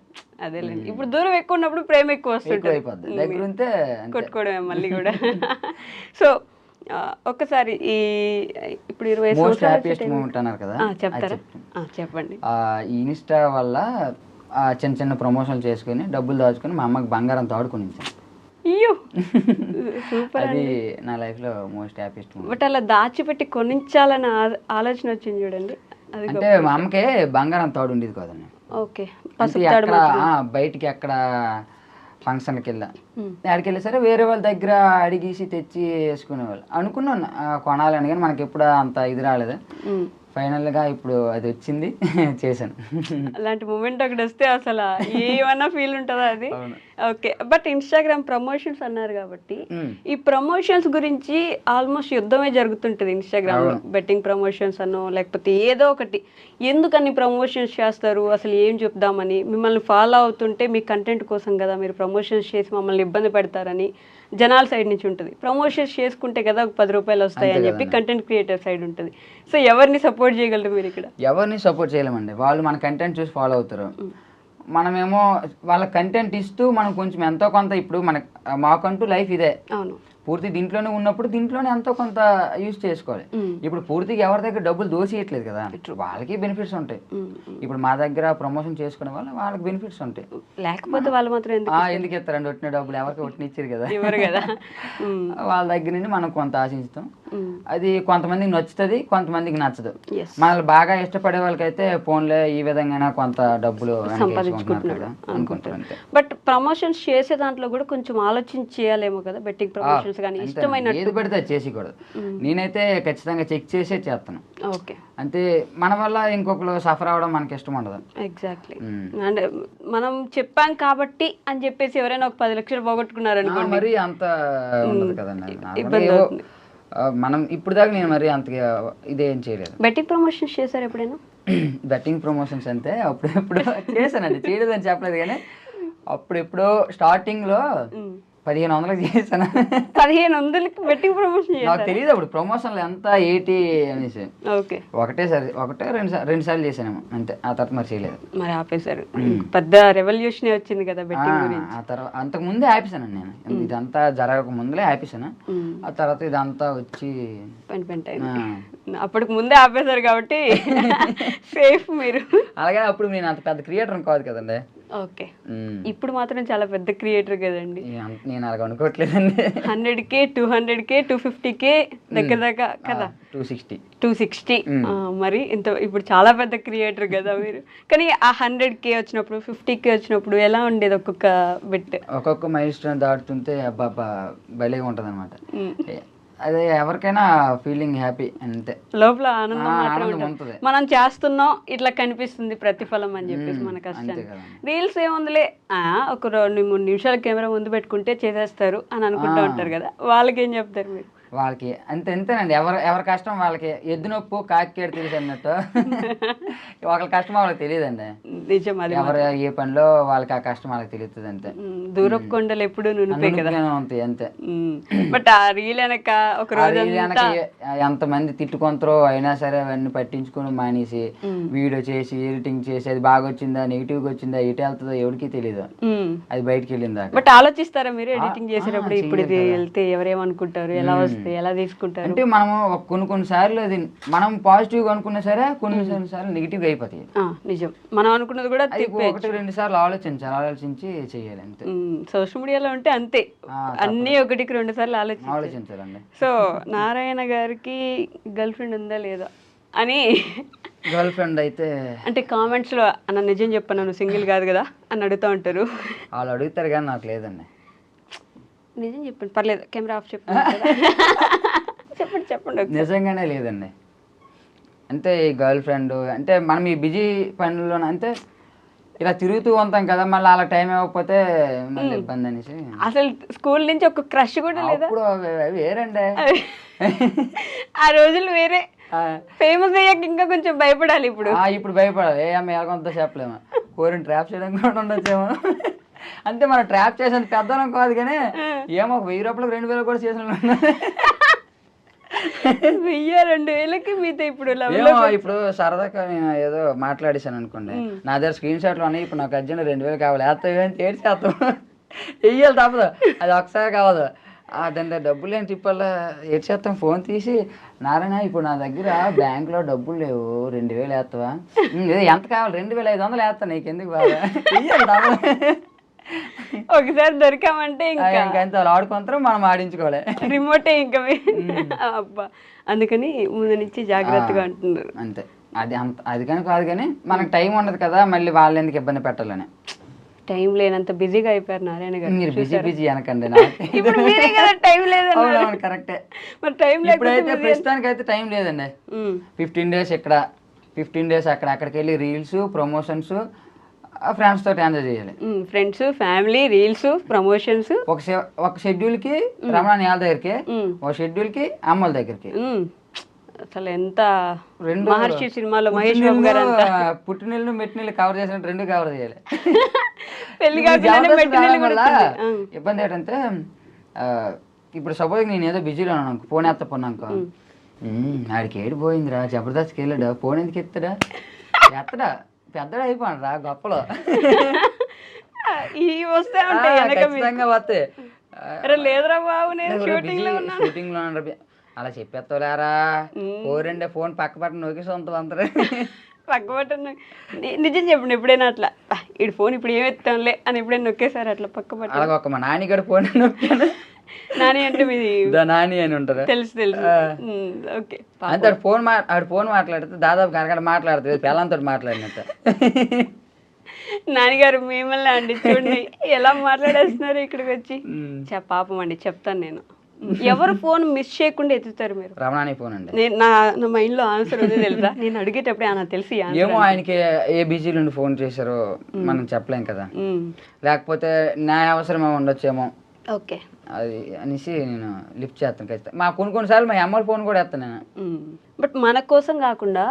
అదేలేండి, ఇప్పుడు దూరం ఎక్కువ ఉన్నప్పుడు ప్రేమ ఎక్కువ వస్తుంది, దగ్గర ఉంటే కొట్టుకోవడమే మళ్ళీ కూడా. సో ఒక్కసారి ఇప్పుడు 20 మోస్ట్ హ్యాపీయెస్ట్ మూమెంట్ అన్నారు కదా, చెప్తారా? చెప్పండి. ఈ ఇన్స్టా వల్ల చిన్న చిన్న ప్రమోషన్లు చేసుకుని డబ్బులు దాచుకుని మా అమ్మకి బంగారం తాడుకుని అయ్యో సూపర్. అది నా లైఫ్ లో మోస్ట్ హ్యాపీయెస్ట్ మూమెంట్. బట్ అలా దాచిపెట్టి కొనించాలన్న ఆలోచన వచ్చింది చూడండి. అది అంటే మా అమ్మకే బంగారం తాడు ఉండేది కదండి. ఓకే. బయటికి ఎక్కడ ఫంక్షన్కి వెళ్ళా, అక్కడికి వెళ్ళి సరే వేరే వాళ్ళ దగ్గర అడిగేసి తెచ్చి వేసుకునేవాళ్ళు. అనుకున్నాను కొనాలని, కానీ మనకి ఎప్పుడు అంత ఇది రాలేదు. ఫైనల్గా ఇప్పుడు అది వచ్చింది, చేశాను. అలాంటి మూమెంట్ ఒకటి వస్తే అసలు ఏమన్నా ఫీల్ ఉంటుందా అది? ఓకే. బట్ ఇన్స్టాగ్రామ్ ప్రమోషన్స్ అన్నారు కాబట్టి ఈ ప్రమోషన్స్ గురించి ఆల్మోస్ట్ యుద్ధమే జరుగుతుంటది ఇన్స్టాగ్రామ్ లో. బెట్టింగ్ ప్రమోషన్స్ అనో లేకపోతే ఏదో ఒకటి. ఎందుకని ప్రమోషన్స్ చేస్తారు, అసలు ఏం చెప్దామని? మిమ్మల్ని ఫాలో అవుతుంటే మీ కంటెంట్ కోసం కదా మీరు ప్రమోషన్స్ చేసి మమ్మల్ని ఇబ్బంది పెడతారని జనాల సైడ్ నుంచి ఉంటుంది. ప్రమోషన్స్ చేసుకుంటే కదా ఒక 10 రూపాయలు వస్తాయి అని చెప్పి కంటెంట్ క్రియేటర్ సైడ్ ఉంటుంది. సో ఎవరిని సపోర్ట్ చేయగలరు మీరు ఇక్కడ? ఎవరిని సపోర్ట్ చేయలేమండి. వాళ్ళు మన కంటెంట్ చూసి ఫాలో అవుతారు, మనమేమో వాళ్ళ కంటెంట్ ఇస్తూ మనం కొంచెం ఎంతో కొంత. ఇప్పుడు మాకంటూ లైఫ్ ఇదే, అవును, పూర్తి దీంట్లోనే ఉన్నప్పుడు దీంట్లోనే ఎంతో కొంత యూజ్ చేసుకోవాలి. ఇప్పుడు పూర్తిగా ఎవరి దగ్గర డబ్బులు దోసియట్లేదు కదా, వాళ్ళకి బెనిఫిట్స్ ఉంటాయి. ఇప్పుడు మా దగ్గర ప్రమోషన్ చేసుకునే వాళ్ళకి బెనిఫిట్స్ ఉంటాయి. లేకపోతే వాళ్ళు మాత్రం ఎందుకు ఇస్తారండి ఒట్టిన డబ్బులు? ఎవరికి ఒట్టిన ఇచ్చారు కదా, కదా. వాళ్ళ దగ్గర నుండి మనం కొంత ఆశిస్తాం. అది కొంతమందికి నచ్చుతుంది, కొంతమందికి నచ్చదు. మనల్ని బాగా ఇష్టపడే వాళ్ళకైతే ఫోన్లే ఈ విధంగా కొంత డబ్బులు సంపాదించుకుంటున్నారు అనుకుంటారు. బట్ ప్రమోషన్స్ చేసే దాంట్లో కూడా కొంచెం ఆలోచించి చేయాలేమో కదా. బెట్టింగ్ ప్రమోషన్స్ ఏది పడితే అది చేసేకూడదు. నేనైతే ఖచ్చితంగా చెక్ చేసే చేస్తాను. ఓకే. అంటే మన వల్ల ఇంకొకరు సఫర్ అవ్వడం మనకి ఇష్టం ఉండదు. ఎగ్జాక్ట్లీ. అంటే మనం చెప్పాం కాబట్టి అని చెప్పేసి ఎవరైనా ఒక 10 లక్షలు పోగొట్టుకున్నారు అనుకోండి, మరి అంత ఉండదు కదండి. మనం ఇప్పుడు దాకా నేను మరి అంతగా ఇదేం చేయలేదు. బెట్టింగ్ ప్రమోషన్స్ చేశారు ఎప్పుడైనా? బెట్టింగ్ ప్రమోషన్స్ అంటే అప్పుడెప్పుడు చేశానండి, చేయలేదని చెప్పలేదు, కానీ అప్పుడెప్పుడు స్టార్టింగ్ లో 1500 చేశాను. 1500కి బెట్టింగ్ ప్రమోషన్ నాకు తెలియదు అప్పుడు ప్రమోషన్లు ఎంత 80 అనేసి. ఓకే. రెండు సార్లు చేశాను అంతే, ఆ తర్వాత మరి చేయలేదు. మరి ఆపేశారు. పెద్ద రెవల్యూషన్ వచ్చింది కదా బెట్టింగ్ గురించి. ఆ తర్వాత అంతకు ముందే ఆపేశాను నేను, ఇదంతా జరగక ముందులే ఆపేశాను. ఆ తర్వాత ఇదంతా వచ్చి అప్పటికి ముందే ఆపేశారు కాబట్టి సేఫ్ మీరు. అలాగే అప్పుడు నేను అంత పెద్ద క్రియేటర్ కాదు కదండి. ఓకే. ఇప్పుడు మాత్రం చాలా పెద్ద క్రియేటర్ కదండి. నేను అలాగ అనుకోవట్లేదండి. 100K 200K 250K దగ్గర దాకా కదా, 260. మరి ఇంత ఇప్పుడు చాలా పెద్ద క్రియేటర్ కదా మీరు. కానీ ఆ 100K వచ్చినప్పుడు 50K వచ్చినప్పుడు ఎలా ఉండేది? ఒక్కొక్క మైల్ స్టోన్ దాటుతుంటే అబ్బా భలే ఉంటది అనమాట. అదే ఎవరికైనా ఫీలింగ్ హ్యాపీ అంతే, లోపల ఆనందం ఉంటుంది. మనం చేస్తున్నాం ఇట్లా కనిపిస్తుంది ప్రతిఫలం అని చెప్పేసి మన కష్టాన్ని. రీల్స్ ఏముందిలే, ఒక 2-3 నిమిషాల కెమెరా ముందు పెట్టుకుంటే చేసేస్తారు అని అనుకుంటూ ఉంటారు కదా, వాళ్ళకి ఏం చెప్తారు మీరు? వాళ్ళకి అంతేనండి, ఎవరి కష్టం వాళ్ళకి. ఎద్దు నొప్పు కాకికేడు తెలుసు అన్నట్టు ఒకళ్ళ కష్టం వాళ్ళకి తెలియదండి. నిజం. అది ఎవరు ఏ పనిలో వాళ్ళకి ఆ కష్టం వాళ్ళకి తెలుస్తుంది అంతే. దూరపు కొండలు ఎప్పుడు ఉంటాయి అంతే. బట్ ఆ రీల్ వెనక ఒక రోజు ఎంతమంది తిట్టుకుంటారో అయినా సరే అవన్నీ పట్టించుకుని మానేసి వీడియో చేసి ఎడిటింగ్ చేసి అది బాగా వచ్చిందా నెగిటివ్ గా వచ్చిందా ఎటు వెళ్తుందో ఎవరికి తెలియదు, అది బయటకు వెళ్ళిందా. బట్ ఆలోచిస్తారా మీరు ఎడిటింగ్ చేసేటప్పుడు ఇప్పుడు ఇది వెళ్తే ఎవరేమనుకుంటారు, ఎలా వస్తుంది, ఎలా తీసుకుంటారు? అంటే మనము కొన్ని సార్లు అది మనం పాజిటివ్ గా అనుకున్నా సరే కొన్ని సార్లు నెగిటివ్ గా అయిపోతాయి. నిజం. మనం అనుకున్నది కూడా 1-2 సార్లు ఆలోచించి చేయాలి అంతే. సోషల్ మీడియాలో ఉంటే అంతే, అన్ని 1-2 సార్లు ఆలోచించాలండి. సో నారాయణ గారికి గర్ల్ ఫ్రెండ్ ఉందా లేదా అని గర్ల్ ఫ్రెండ్ అయితే అంటే కామెంట్స్ లో అన్న నిజం చెప్పను నన్ను సింగిల్ కాదు కదా అని అడుగుతూ ఉంటారు. వాళ్ళు అడుగుతారు కానీ నాకు లేదండి. నిజం చెప్పండి, పర్లేదు, కెమెరా ఆఫ్ చెప్పండి. నిజంగానే లేదండి. అంటే ఈ గర్ల్ ఫ్రెండ్ అంటే మనం ఈ బిజీ పనుల్లో అంటే ఇలా తిరుగుతూ ఉంటాం కదా, మళ్ళీ అలా టైం ఇవ్వకపోతే మళ్ళీ ఇబ్బంది అనేసి. అసలు స్కూల్ నుంచి ఒక క్రష్ కూడా లేదా? ఇప్పుడు వేరండి, ఆ రోజులు వేరే. ఫేమస్ అయ్యాక ఇంకా కొంచెం భయపడాలి. ఇప్పుడు భయపడాలి. కొంత చెప్పలేము, కోరిని ట్రాప్ చేయడం కూడా ఉండొచ్చేమో. అంటే మనం ట్రాప్ చేసేంత పెద్దనం కాదు కానీ ఏమో 1000 రూపాయలకు 2000 కూడా చేసిన 1000-2000కి మీతో ఇప్పుడు సరదాగా నేను ఏదో మాట్లాడేశాను అనుకోండి, నా దగ్గర స్క్రీన్ షాట్లు ఉన్నాయి, ఇప్పుడు నాకు అర్జెంట్ 2000 కావాలి, వేస్తాం చేస్తాం వెయ్యాలి తప్పదు, అది ఒకసారి కావదు. దాని డబ్బులు లేని తిప్పల్లా ఏడ్ చేస్తాం. ఫోన్ తీసి నారాయణ ఇప్పుడు నా దగ్గర బ్యాంకులో డబ్బులు లేవు, 2000 వేస్తావా? ఎంత కావాలి? 2500 వేస్తాను, నీకు ఎందుకు బాగా ఒకసారి దొరికామంటే ఇంకంత ఆడుకుంటారు, మనం ఆడించుకోవాలి. రిమోటే ఇంకా అబ్బా, అందుకని ముందు నుంచి జాగ్రత్తగా అంటున్నారు. అంతే. అది కానీ కాదు, కానీ మనకు టైం ఉండదు కదా, మళ్ళీ వాళ్ళు ఎందుకు ఇబ్బంది పెట్టాలని. టైం లేనంత బిజీగా అయిపోయారు నారాయణ గారు. మీరు బిజీ అనకండి. ఇప్పుడు మీరే కదా టైం లేదన్నారు. కరెక్టే. మరి టైం ఇప్పుడైతే ప్రస్తుతానికి అయితే టైం లేదండి. 15 డేస్ ఇక్కడ, 15 డేస్ అక్కడికి వెళ్ళి రీల్స్, ప్రమోషన్స్, ఫ్రెండ్స్ తోటి ఎంజాయ్ చేయాలి. Friends, family, reels, promotions. ఒక షెడ్యూల్ కి రమణ వాళ్ళ దగ్గరికి, ఒక షెడ్యూల్ కి అమ్మల దగ్గరికి. అసలు ఎంత మహర్షి సినిమాలో మహేష్ బాబు గారు అంతా పుట్టినీళ్ళు మెట్టినీళ్ళు కవర్ చేసినట్టు 2 కవర్ చేయాలి. పెళ్లి కాకుండా ఇబ్బంది ఏంటంటే ఇప్పుడు సపోజ్ నేను ఏదో బిజీలో ఉన్నాను, ఫోన్ ఎత్తపోన్నాక ఆడికి ఏడు పోయిందిరా, జబర్దస్త్కి వెళ్ళాడా, ఫోన్ ఎందుకు ఎత్తాడా, ఎత్తడా పెద్దడా అయిపోయాడు రా గొప్పలో. ఖచ్చితంగా వస్తాయి. లేదురా బాబు నేను షూటింగ్ లో అలా చెప్పేస్తావులేరా, ఓరండే ఫోన్ పక్క పట్ట నొక్కి సొంతం అందరూ పక్క పట్ట. నిజం చెప్పండి, ఎప్పుడైనా అట్లా ఇటు ఫోన్ ఇప్పుడు ఏం ఎత్తాంలే అని ఎప్పుడైనా నొక్కేసారు అట్లా పక్క పట్ట? అలాగ ఒక మా నాన్నగారు ఫోన్ నొక్కాను. నాని అంటే మీది నాని అని ఉంటారు, తెలుసు. ఓకే. అంటే ఆడు ఫోన్ మాట్లాడితే దాదాపు గంట మాట్లాడుతుంది, పిల్లలతో మాట్లాడినట్ట. నాన్నగారు మిమ్మల్ని అండి చూడండి ఎలా మాట్లాడేస్తున్నారు ఇక్కడికి వచ్చి. పాపం అండి, చెప్తాను నేను. ఎవరు ఫోన్ మిస్ చేయకుండా ఎత్తుతారు మీరు? రమణాని ఫోన్ అండి. నేను నా మైండ్ లో ఆన్సర్ ఉంది తెలుసా, నేను అడిగేటప్పుడే నాకు తెలిసి ఏమో ఆయనకి ఏ బిజీ నుండి ఫోన్ చేశారో మనం చెప్పలేం కదా, లేకపోతే నా అవసరం ఉండొచ్చేమో. ఓకే. అది అనేసి నేను లిఫ్ట్ చేస్తాను ఖచ్చితంగా. మా కొన్నిసార్లు మా అమ్మల ఫోన్ కూడా వేస్తాను నేను. బట్ మన కోసం కాకుండా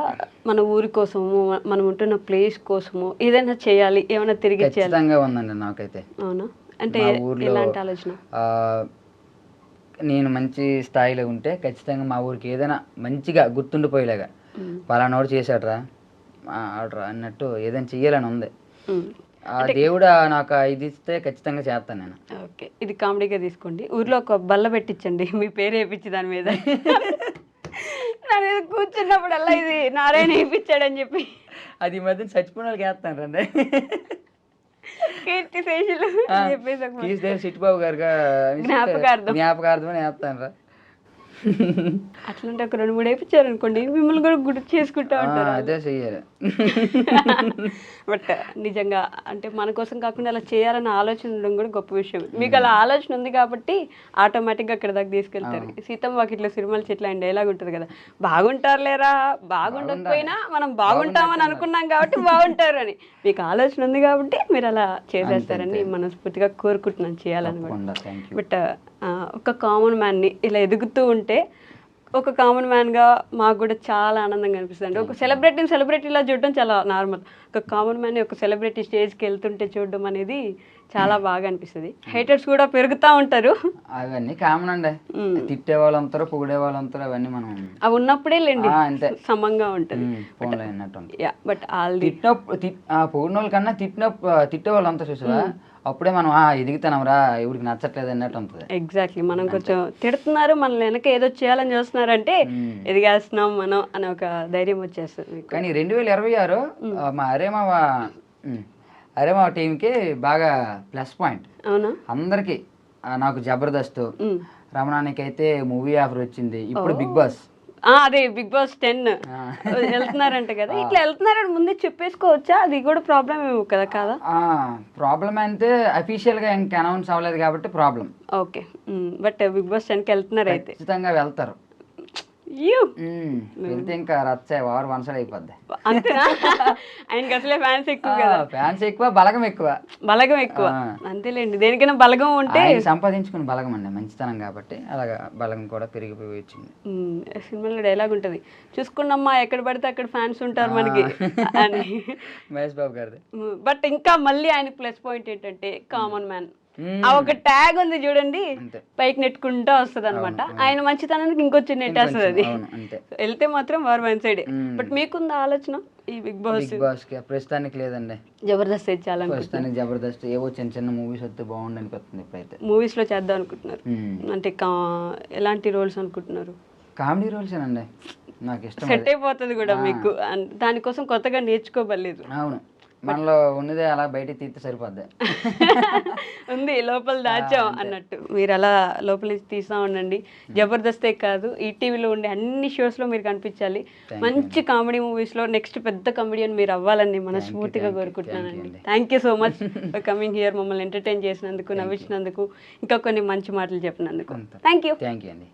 మన ఊరి కోసము, మనం ఉంటున్న ప్లేస్ కోసము ఏదైనా చేయాలి, ఏమైనా తిరిగి ఖచ్చితంగా ఉందండి నాకైతే. అవునా? అంటే ఎలాంటి ఆలోచన? నేను మంచి స్థాయిలో ఉంటే ఖచ్చితంగా మా ఊరికి ఏదైనా మంచిగా గుర్తుండిపోయేలాగా, పలానోడు చేశాడ్రా ఆడరా అన్నట్టు ఏదైనా చెయ్యాలని ఉంది. దేవుడు నాకు ఇది ఇస్తే ఖచ్చితంగా చేస్తాను నేను. ఓకే. ఇది కామెడీగా తీసుకోండి. ఊర్లో ఒక బల్ల పెట్టించండి, మీ పేరు వేయించి దాని మీద. నా మీద కూర్చున్నప్పుడల్లా ఇది నారాయణ వేయించాడని చెప్పి. అది ఈ మధ్యన చచ్చిపోయిన వాళ్ళకి వేస్తాను రండి. కీర్తి శేషులు చెప్పేసి సిట్టిబాబు గారుగా జ్ఞాపకార్థం అని వేస్తాను రా. అట్లాంటి ఒక 2-3 వేయించారు అనుకోండి, మిమ్మల్ని కూడా గుర్తు చేసుకుంటా ఉంటారు. అదే చెయ్యాలి. బట్ నిజంగా అంటే మన కోసం కాకుండా అలా చేయాలన్న ఆలోచన ఉండడం కూడా గొప్ప విషయం. మీకు అలా ఆలోచన ఉంది కాబట్టి ఆటోమేటిక్గా అక్కడ దాకా తీసుకెళ్తారు. సీతమ్మ వాకిట్లో సిరిమల చెట్లు అని డైలాగ్ ఉంటుంది కదా, బాగుంటారు లేరా, బాగుండకపోయినా మనం బాగుంటామని అనుకున్నాం కాబట్టి బాగుంటారు అని. మీకు ఆలోచన ఉంది కాబట్టి మీరు అలా చేసేస్తారని మనస్ఫూర్తిగా కోరుకుంటున్నాను చేయాలని కూడా. బట్ ఒక కామన్ మ్యాన్ని ఇలా ఎదుగుతూ ఉంటే, ఒక కామన్ మ్యాన్గా మాకు కూడా చాలా ఆనందంగా అనిపిస్తుంది అండి. ఒక సెలబ్రిటీలా చూడడం చాలా నార్మల్, ఒక కామన్ మ్యాన్ని ఒక సెలబ్రిటీ స్టేజ్కి వెళ్తుంటే చూడడం అనేది చాలా బాగా అనిపిస్తుంది. హేటర్స్ కూడా పెరుగుతూ ఉంటారు, అవన్నీ కామన్ అండి. తిట్టే వాళ్ళు అంటారు, పొగిడే వాళ్ళు అంటారు, అవన్నీ మనం అవి ఉన్నప్పుడే లేండి సమంగా ఉంటుంది. బట్ పొగిడిన వాళ్ళ కన్నా తిట్టే వాళ్ళు అంతా చూసారా, అప్పుడే మనం ఎదుగుతున్నాం రా, ఎవరికి నచ్చట్లేదు అన్నట్టు ఉంటుంది. ఎగ్జాక్ట్లీ. మనం కొంచెం తిడుతున్నారు, మనల్ని వెనక ఏదో చేయాలని చూస్తున్నారంటే ఎదిగేస్తున్నాం మనం అని ఒక ధైర్యం వచ్చేస్తుంది. కానీ 2026 మా అరేమా టీంకి బాగా ప్లస్ పాయింట్. అవునా? అందరికి, నాకు జబర్దస్త్, రమణానికి అయితే మూవీ ఆఫర్ వచ్చింది, ఇప్పుడు బిగ్ బాస్. అదే బిగ్ బాస్ 10 వెళ్తున్నారంట కదా. ఇట్లా వెళ్తున్నారని ముందే చెప్పేసుకోవచ్చా? అది కూడా ప్రాబ్లం ఏమో కదా? కాదా ప్రాబ్లం అంటే అఫీషియల్ గా ఇంకా అనౌన్స్ అవ్వలేదు కాబట్టి problem. Okay. But Bigg Boss 10కి వెళ్తున్నారు అయితే? ఖచ్చితంగా వెళ్తారు. వెళ్తే ఇంకా రచ్చ వారు వన్ సైడ్ అయిపోద్ది. అంతేనా? ఆయనకి అసలే ఫ్యాన్స్ ఎక్కువ కదా. ఫ్యాన్స్ ఎక్కువ, బలగం ఎక్కువ. అంతేలేండి, దేనికైనా బలగం ఉంటే సంపాదించుకుని బలగం అండి, మంచితనం కాబట్టి అలాగా బలగం కూడా పెరిగిపోయి వచ్చింది. సినిమాలో డైలాగ్ ఉంటది, చూసుకున్నమ్మా ఎక్కడ పడితే అక్కడ ఫ్యాన్స్ ఉంటారు మనకి అని, మహేష్ బాబు గారిది. బట్ ఇంకా మళ్ళీ ఆయన ప్లస్ పాయింట్ ఏంటంటే కామన్ మ్యాన్. ఆ ఒక ట్యాగ్ ఉంది చూడండి, అంతే. పైకి నెట్టుకుంటా వస్తుంది అనమాట. ఆయన మంచితనానికి ఇంకొంచెం నెట్టేస్తుంది అది. అవును అంతే. వెళ్తే మాత్రం వారు వన్ సైడ్. బట్ మీకుందా ఆలోచన ఈ బిగ్ బాస్? బిగ్ బాస్ కి ప్రస్తుతానికి లేదండి. జబర్దస్త్ చేయాలని ప్రస్తుతానికి జబర్దస్త్ ఏవో చిన్న చిన్న మూవీస్ వస్తే బాగుండు అనిపిస్తుంది ఇప్పుడైతే. మూవీస్ లో చేద్దాం అనుకుంటున్నారు అంటే ఎలాంటి రోల్స్ అనుకుంటున్నారు? కామెడీ రోల్స్ ఏనండి నాకు ఇష్టం. సెట్ అయిపోతుంది కూడా మీకు, దానికోసం కొత్తగా నేర్చుకోబడలేదు. అవును, మనలో ఉన్నదే అలా బయట తీస్తే సరిపోద్ది. ఉంది లోపల దాచాం అన్నట్టు. మీరు అలా లోపల నుంచి తీసా ఉండండి. జబర్దస్తే కాదు, ఈ టీవీలో ఉండే అన్ని షోస్ లో మీరు కనిపించాలి. మంచి కామెడీ మూవీస్ లో నెక్స్ట్ పెద్ద కామెడియన్ మీరు అవ్వాలని మనస్ఫూర్తిగా కోరుకుంటున్నానండి. Thank you so much for coming here, మమ్మల్ని ఎంటర్టైన్ చేసినందుకు, నవ్వించినందుకు, ఇంకా కొన్ని మంచి మాటలు చెప్పినందుకు. థ్యాంక్ యూ అండి.